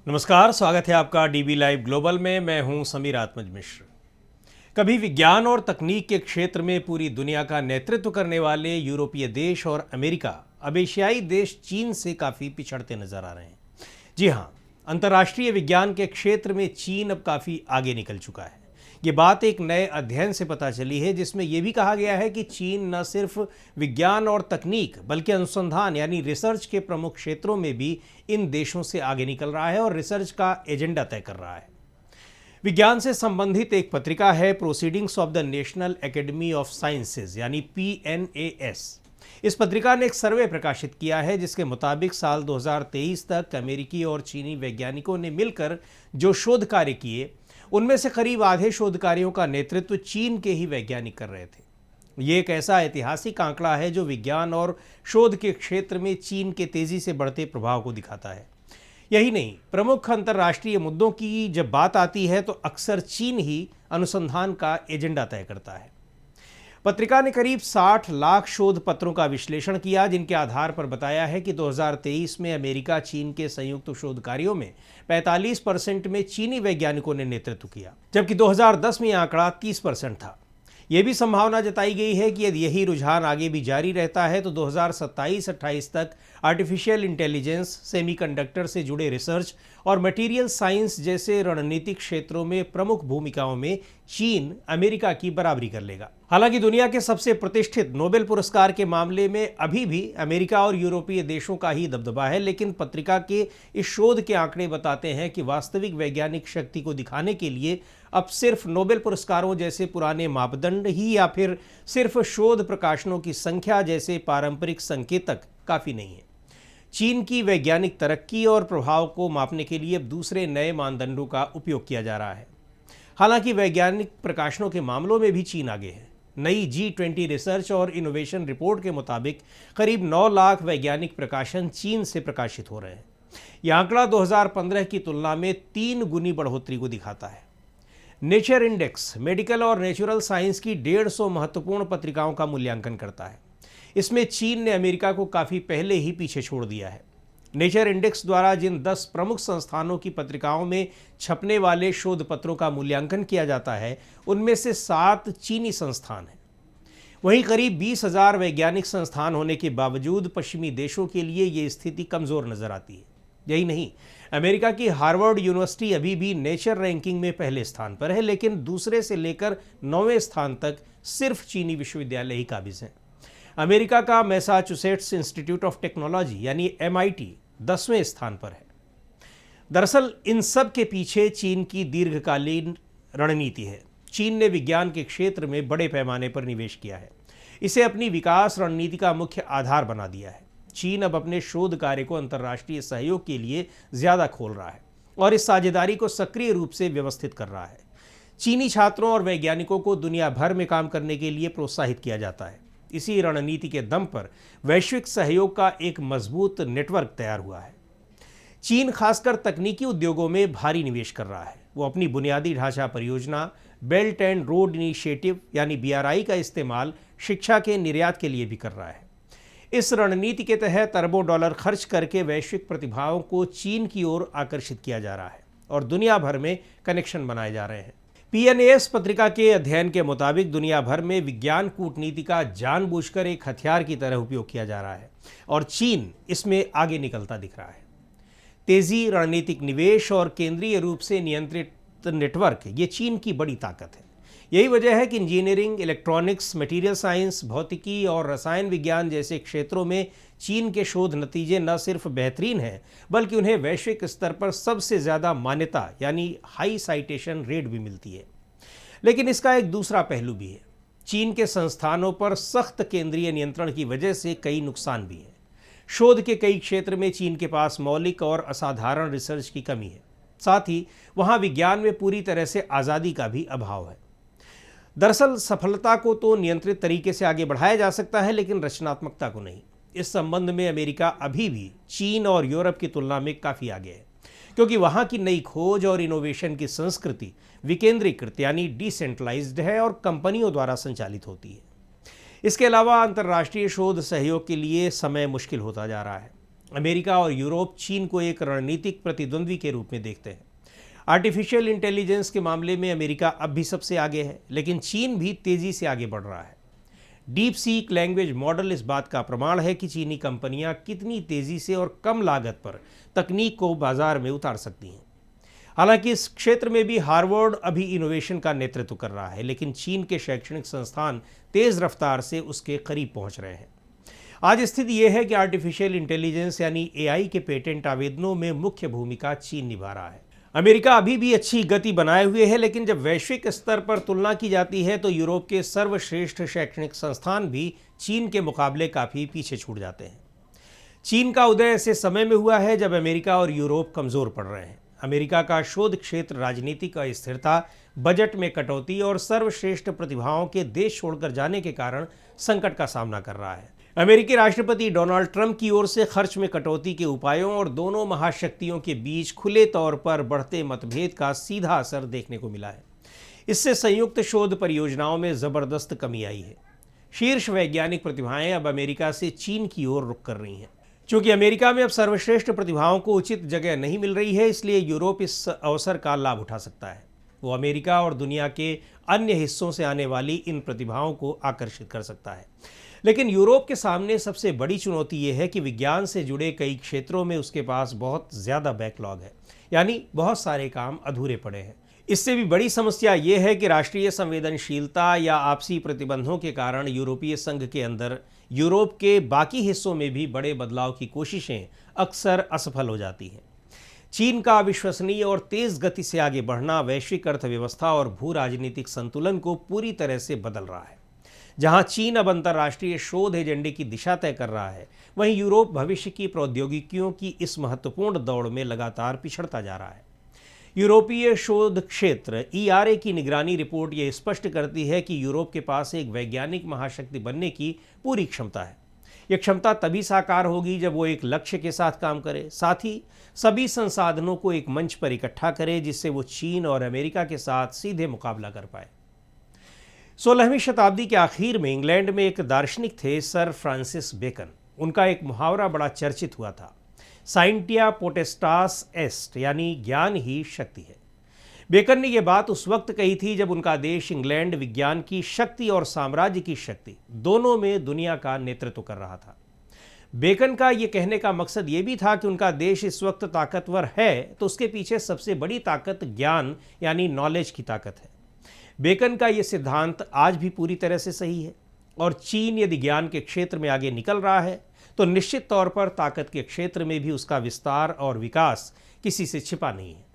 नमस्कार, स्वागत है आपका डीबी लाइव ग्लोबल में। मैं हूं समीर आत्मज मिश्र। कभी विज्ञान और तकनीक के क्षेत्र में पूरी दुनिया का नेतृत्व करने वाले यूरोपीय देश और अमेरिका अब एशियाई देश चीन से काफ़ी पिछड़ते नजर आ रहे हैं। जी हाँ, अंतर्राष्ट्रीय विज्ञान के क्षेत्र में चीन अब काफ़ी आगे निकल चुका है। ये बात एक नए अध्ययन से पता चली है, जिसमें यह भी कहा गया है कि चीन न सिर्फ विज्ञान और तकनीक बल्कि अनुसंधान यानी रिसर्च के प्रमुख क्षेत्रों में भी इन देशों से आगे निकल रहा है और रिसर्च का एजेंडा तय कर रहा है। विज्ञान से संबंधित एक पत्रिका है proceedings of the national academy of sciences यानी PNAS। इस पत्रिका ने एक सर्वे प्रकाशित किया है जिसके मुताबिक साल 2023 तक अमेरिकी और चीनी वैज्ञानिकों ने मिलकर जो शोध कार्य किए, उनमें से करीब आधे शोध कार्यों का नेतृत्व चीन के ही वैज्ञानिक कर रहे थे। ये एक ऐसा ऐतिहासिक आंकड़ा है जो विज्ञान और शोध के क्षेत्र में चीन के तेजी से बढ़ते प्रभाव को दिखाता है। यही नहीं, प्रमुख अंतर्राष्ट्रीय मुद्दों की जब बात आती है तो अक्सर चीन ही अनुसंधान का एजेंडा तय करता है। पत्रिका ने करीब 60 लाख शोध पत्रों का विश्लेषण किया, जिनके आधार पर बताया है कि 2023 में अमेरिका चीन के संयुक्त शोध कार्यों में 45% में चीनी वैज्ञानिकों ने नेतृत्व किया, जबकि 2010 में यह आंकड़ा 30% था। यह भी संभावना जताई गई है कि यदि यही रुझान आगे भी जारी रहता है तो 2027-28 तक आर्टिफिशियल इंटेलिजेंस, सेमीकंडक्टर से जुड़े रिसर्च और मटेरियल साइंस जैसे रणनीतिक क्षेत्रों में प्रमुख भूमिकाओं में चीन अमेरिका की बराबरी कर लेगा। हालांकि दुनिया के सबसे प्रतिष्ठित नोबेल पुरस्कार के मामले में अभी भी अमेरिका और यूरोपीय देशों का ही दबदबा है, लेकिन पत्रिका के इस शोध के आंकड़े बताते हैं कि वास्तविक वैज्ञानिक शक्ति को दिखाने के लिए अब सिर्फ नोबेल पुरस्कारों जैसे पुराने मापदंड ही या फिर सिर्फ शोध प्रकाशनों की संख्या जैसे पारंपरिक संकेतक काफ़ी नहीं है। चीन की वैज्ञानिक तरक्की और प्रभाव को मापने के लिए अब दूसरे नए मानदंडों का उपयोग किया जा रहा है। हालांकि वैज्ञानिक प्रकाशनों के मामलों में भी चीन आगे है। नई G20 रिसर्च और इनोवेशन रिपोर्ट के मुताबिक करीब 9 लाख वैज्ञानिक प्रकाशन चीन से प्रकाशित हो रहे हैं। यह आंकड़ा 2015 की तुलना में 3 गुनी बढ़ोतरी को दिखाता है। नेचर इंडेक्स मेडिकल और नेचुरल साइंस की 150 महत्वपूर्ण पत्रिकाओं का मूल्यांकन करता है। इसमें चीन ने अमेरिका को काफ़ी पहले ही पीछे छोड़ दिया है। नेचर इंडेक्स द्वारा जिन 10 प्रमुख संस्थानों की पत्रिकाओं में छपने वाले शोध पत्रों का मूल्यांकन किया जाता है, उनमें से 7 चीनी संस्थान हैं। वहीं करीब 20,000 वैज्ञानिक संस्थान होने के बावजूद पश्चिमी देशों के लिए ये स्थिति कमज़ोर नजर आती है। यही नहीं, अमेरिका की हार्वर्ड यूनिवर्सिटी अभी भी नेचर रैंकिंग में पहले स्थान पर है, लेकिन दूसरे से लेकर 9वें स्थान तक सिर्फ चीनी विश्वविद्यालय ही काबिज हैं। अमेरिका का मैसाचुसेट्स इंस्टीट्यूट ऑफ टेक्नोलॉजी यानी MIT 10वें स्थान पर है। दरअसल इन सब के पीछे चीन की दीर्घकालीन रणनीति है। चीन ने विज्ञान के क्षेत्र में बड़े पैमाने पर निवेश किया है। इसे अपनी विकास रणनीति का मुख्य आधार बना दिया है। चीन अब अपने शोध कार्य को अंतर्राष्ट्रीय सहयोग के लिए ज़्यादा खोल रहा है और इस साझेदारी को सक्रिय रूप से व्यवस्थित कर रहा है। चीनी छात्रों और वैज्ञानिकों को दुनिया भर में काम करने के लिए प्रोत्साहित किया जाता है। इसी रणनीति के दम पर वैश्विक सहयोग का एक मजबूत नेटवर्क तैयार हुआ है। चीन खासकर तकनीकी उद्योगों में भारी निवेश कर रहा है। वो अपनी बुनियादी ढांचा परियोजना बेल्ट एंड रोड इनिशिएटिव यानी BRI का इस्तेमाल शिक्षा के निर्यात के लिए भी कर रहा है। इस रणनीति के तहत अरबों डॉलर खर्च करके वैश्विक प्रतिभाओं को चीन की ओर आकर्षित किया जा रहा है और दुनिया भर में कनेक्शन बनाए जा रहे हैं। PNAS पत्रिका के अध्ययन के मुताबिक दुनिया भर में विज्ञान कूटनीति का जानबूझकर एक हथियार की तरह उपयोग किया जा रहा है और चीन इसमें आगे निकलता दिख रहा है। तेजी, रणनीतिक निवेश और केंद्रीय रूप से नियंत्रित नेटवर्क ये चीन की बड़ी ताकत है। यही वजह है कि इंजीनियरिंग, इलेक्ट्रॉनिक्स, मटेरियल साइंस, भौतिकी और रसायन विज्ञान जैसे क्षेत्रों में चीन के शोध नतीजे न सिर्फ बेहतरीन हैं, बल्कि उन्हें वैश्विक स्तर पर सबसे ज़्यादा मान्यता यानी हाई साइटेशन रेट भी मिलती है। लेकिन इसका एक दूसरा पहलू भी है। चीन के संस्थानों पर सख्त केंद्रीय नियंत्रण की वजह से कई नुकसान भी हैं। शोध के कई क्षेत्र में चीन के पास मौलिक और असाधारण रिसर्च की कमी है। साथ ही वहाँ विज्ञान में पूरी तरह से आज़ादी का भी अभाव है। दरअसल सफलता को तो नियंत्रित तरीके से आगे बढ़ाया जा सकता है, लेकिन रचनात्मकता को नहीं। इस संबंध में अमेरिका अभी भी चीन और यूरोप की तुलना में काफ़ी आगे है, क्योंकि वहाँ की नई खोज और इनोवेशन की संस्कृति विकेंद्रीकृत यानी डिसेंट्रलाइज्ड है और कंपनियों द्वारा संचालित होती है। इसके अलावा अंतर्राष्ट्रीय शोध सहयोग के लिए समय मुश्किल होता जा रहा है। अमेरिका और यूरोप चीन को एक रणनीतिक प्रतिद्वंद्वी के रूप में देखते हैं। आर्टिफिशियल इंटेलिजेंस के मामले में अमेरिका अब भी सबसे आगे है, लेकिन चीन भी तेजी से आगे बढ़ रहा है। डीप सीक लैंग्वेज मॉडल इस बात का प्रमाण है कि चीनी कंपनियां कितनी तेजी से और कम लागत पर तकनीक को बाजार में उतार सकती हैं। हालांकि इस क्षेत्र में भी हार्वर्ड अभी इनोवेशन का नेतृत्व कर रहा है, लेकिन चीन के शैक्षणिक संस्थान तेज रफ्तार से उसके करीब पहुंच रहे हैं। आज स्थिति यह है कि आर्टिफिशियल इंटेलिजेंस यानी एआई के पेटेंट आवेदनों में मुख्य भूमिका चीन निभा रहा है। अमेरिका अभी भी अच्छी गति बनाए हुए है, लेकिन जब वैश्विक स्तर पर तुलना की जाती है तो यूरोप के सर्वश्रेष्ठ शैक्षणिक संस्थान भी चीन के मुकाबले काफ़ी पीछे छूट जाते हैं। चीन का उदय ऐसे समय में हुआ है जब अमेरिका और यूरोप कमज़ोर पड़ रहे हैं। अमेरिका का शोध क्षेत्र राजनीतिक अस्थिरता, बजट में कटौती और सर्वश्रेष्ठ प्रतिभाओं के देश छोड़कर जाने के कारण संकट का सामना कर रहा है। अमेरिकी राष्ट्रपति डोनाल्ड ट्रंप की ओर से खर्च में कटौती के उपायों और दोनों महाशक्तियों के बीच खुले तौर पर बढ़ते मतभेद का सीधा असर देखने को मिला है। इससे संयुक्त शोध परियोजनाओं में ज़बरदस्त कमी आई है। शीर्ष वैज्ञानिक प्रतिभाएं अब अमेरिका से चीन की ओर रुख कर रही हैं। चूंकि अमेरिका में अब सर्वश्रेष्ठ प्रतिभाओं को उचित जगह नहीं मिल रही है, इसलिए यूरोप इस अवसर का लाभ उठा सकता है। वो अमेरिका और दुनिया के अन्य हिस्सों से आने वाली इन प्रतिभाओं को आकर्षित कर सकता है। लेकिन यूरोप के सामने सबसे बड़ी चुनौती ये है कि विज्ञान से जुड़े कई क्षेत्रों में उसके पास बहुत ज़्यादा बैकलॉग है, यानी बहुत सारे काम अधूरे पड़े हैं। इससे भी बड़ी समस्या ये है कि राष्ट्रीय संवेदनशीलता या आपसी प्रतिबंधों के कारण यूरोपीय संघ के अंदर यूरोप के बाकी हिस्सों में भी बड़े बदलाव की कोशिशें अक्सर असफल हो जाती हैं। चीन का अविश्वसनीय और तेज़ गति से आगे बढ़ना वैश्विक अर्थव्यवस्था और भू राजनीतिक संतुलन को पूरी तरह से बदल रहा है। जहां चीन अब अंतर्राष्ट्रीय शोध एजेंडे की दिशा तय कर रहा है, वहीं यूरोप भविष्य की प्रौद्योगिकियों की इस महत्वपूर्ण दौड़ में लगातार पिछड़ता जा रहा है। यूरोपीय शोध क्षेत्र ERA की निगरानी रिपोर्ट ये स्पष्ट करती है कि यूरोप के पास एक वैज्ञानिक महाशक्ति बनने की पूरी क्षमता है। यह क्षमता तभी साकार होगी जब वो एक लक्ष्य के साथ काम करे, साथ ही सभी संसाधनों को एक मंच पर इकट्ठा करे जिससे वो चीन और अमेरिका के साथ सीधे मुकाबला कर पाए। 16वीं शताब्दी के आखिर में इंग्लैंड में एक दार्शनिक थे, सर फ्रांसिस बेकन। उनका एक मुहावरा बड़ा चर्चित हुआ था, साइंटिया पोटेस्टास एस्ट, यानी ज्ञान ही शक्ति है। बेकन ने यह बात उस वक्त कही थी जब उनका देश इंग्लैंड विज्ञान की शक्ति और साम्राज्य की शक्ति दोनों में दुनिया का नेतृत्व कर रहा था। बेकन का यह कहने का मकसद ये भी था कि उनका देश इस वक्त ताकतवर है तो उसके पीछे सबसे बड़ी ताकत ज्ञान यानी नॉलेज की ताकत है। बेकन का यह सिद्धांत आज भी पूरी तरह से सही है और चीन यदि ज्ञान के क्षेत्र में आगे निकल रहा है तो निश्चित तौर पर ताकत के क्षेत्र में भी उसका विस्तार और विकास किसी से छिपा नहीं है।